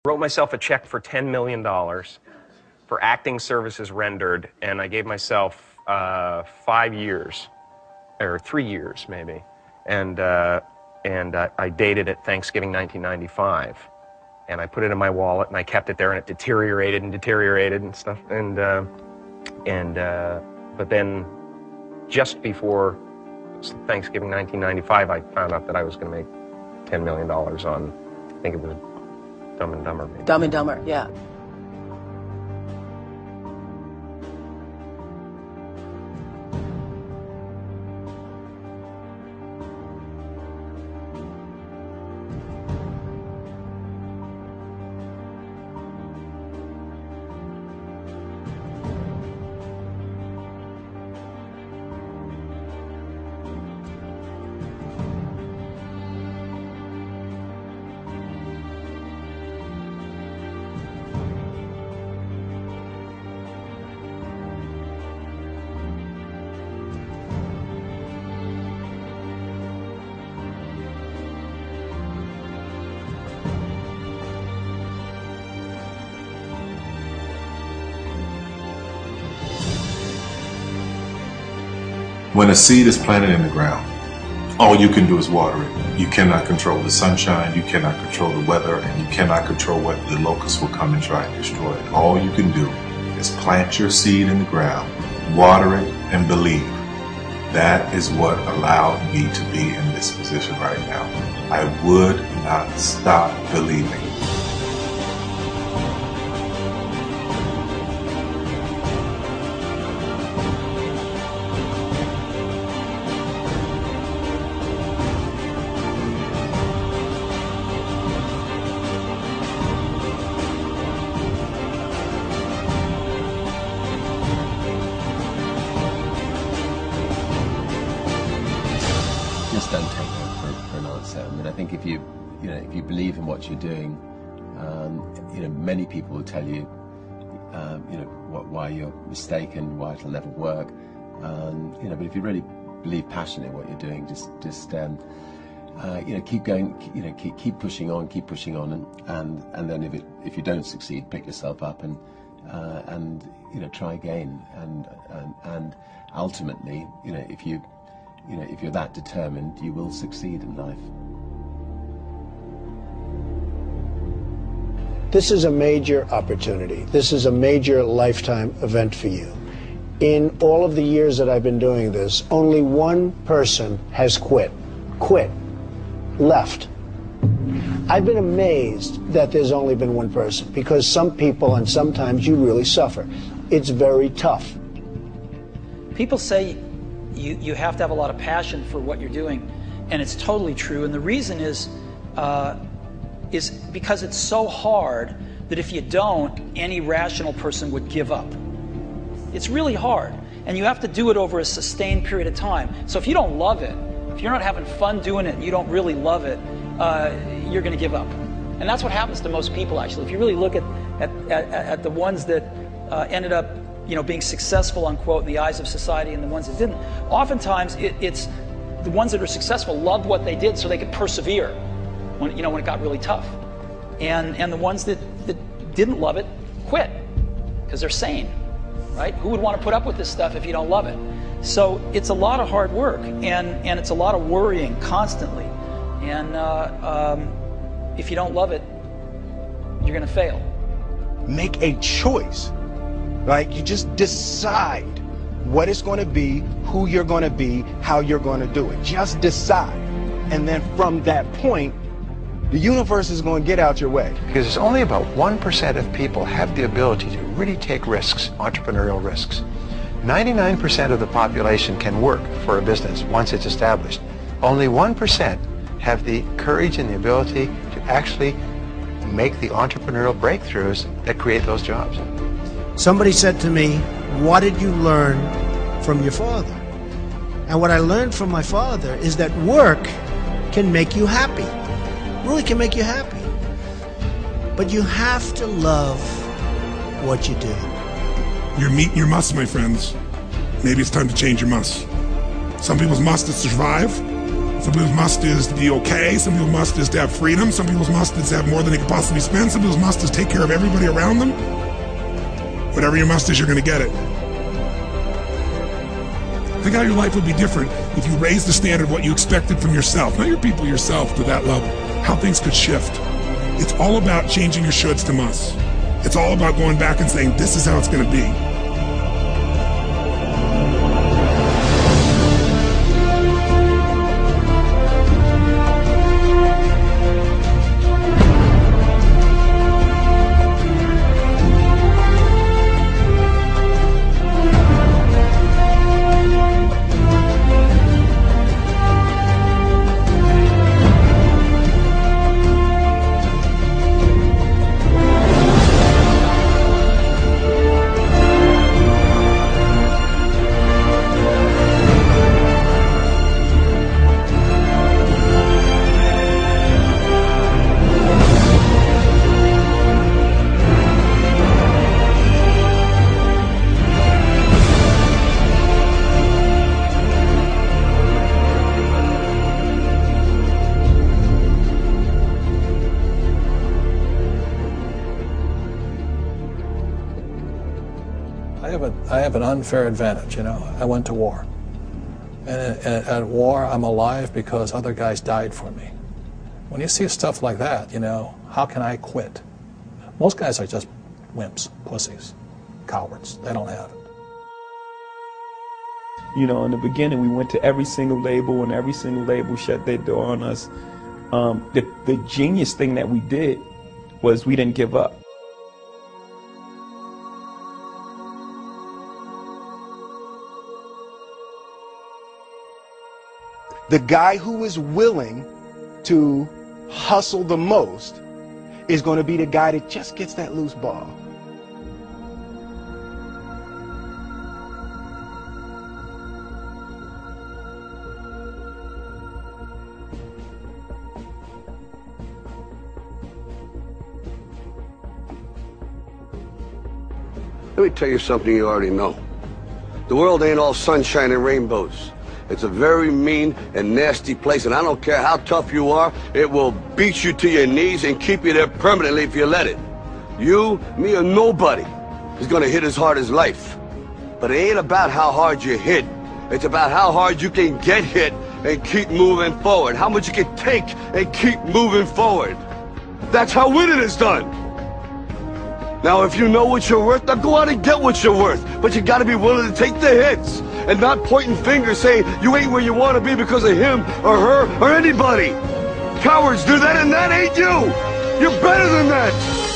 Wrote myself a check for $10 million for acting services rendered, and I gave myself 5 years, or 3 years maybe, and I dated it Thanksgiving 1995, and I put it in my wallet, and I kept it there, and it deteriorated and stuff, but then just before Thanksgiving 1995, I found out that I was going to make $10 million on, I think it was Dumb and Dumber, maybe. Dumb and Dumber, yeah. When a seed is planted in the ground, all you can do is water it. You cannot control the sunshine, you cannot control the weather, and you cannot control what the locusts will come and try and destroy it. All you can do is plant your seed in the ground, water it, and believe. That is what allowed me to be in this position right now. I would not stop believing. Just don't take no for an answer. I mean, I think if you believe in what you're doing, many people will tell you, why you're mistaken, why it'll never work. But if you really believe passionately in what you're doing, just keep going, keep pushing on, and then if you don't succeed, pick yourself up and try again, and ultimately, if you're that determined, you will succeed in life. This is a major opportunity. This is a major lifetime event for you. In all of the years that I've been doing this, only one person has quit, left. I've been amazed that there's only been one person, because some people, and sometimes you really suffer. It's very tough. People say you have to have a lot of passion for what you're doing, and it's totally true. And the reason is because it's so hard that if you don't, any rational person would give up. It's really hard, and you have to do it over a sustained period of time. So if you don't love it, if you're not having fun doing it and you don't really love it, you're going to give up. And that's what happens to most people, actually. If you really look at the ones that ended up being successful, unquote, in the eyes of society, and the ones that didn't, oftentimes it's the ones that are successful loved what they did so they could persevere when it got really tough. And the ones that didn't love it quit because they're sane, right? Who would want to put up with this stuff if you don't love it? So it's a lot of hard work, and it's a lot of worrying constantly. And if you don't love it, you're going to fail. Make a choice. Like, you just decide what it's going to be, who you're going to be, how you're going to do it. Just decide. And then from that point, the universe is going to get out your way. Because it's only about 1% of people have the ability to really take risks, entrepreneurial risks. 99% of the population can work for a business once it's established. Only 1% have the courage and the ability to actually make the entrepreneurial breakthroughs that create those jobs. Somebody said to me, what did you learn from your father? And what I learned from my father is that work can make you happy. Really can make you happy. But you have to love what you do. You're meeting your must, my friends. Maybe it's time to change your must. Some people's must is to survive. Some people's must is to be okay. Some people's must is to have freedom. Some people's must is to have more than they could possibly spend. Some people's must is take care of everybody around them. Whatever your must is, you're going to get it. Think how your life would be different if you raised the standard of what you expected from yourself, not your people, yourself, to that level. How things could shift. It's all about changing your shoulds to musts. It's all about going back and saying, this is how it's going to be. I have an unfair advantage, you know. I went to war. And at war, I'm alive because other guys died for me. When you see stuff like that, you know, how can I quit? Most guys are just wimps, pussies, cowards. They don't have it. You know, in the beginning, we went to every single label, and every single label shut their door on us. The genius thing that we did was we didn't give up. The guy who is willing to hustle the most is going to be the guy that just gets that loose ball. Let me tell you something you already know. The world ain't all sunshine and rainbows. It's a very mean and nasty place, and I don't care how tough you are, it will beat you to your knees and keep you there permanently if you let it. You, me, or nobody is gonna hit as hard as life. But it ain't about how hard you hit. It's about how hard you can get hit and keep moving forward. How much you can take and keep moving forward. That's how winning is done. Now, if you know what you're worth, now go out and get what you're worth. But you gotta be willing to take the hits and not pointing fingers saying you ain't where you want to be because of him or her or anybody. Cowards do that, and that ain't you. You're better than that.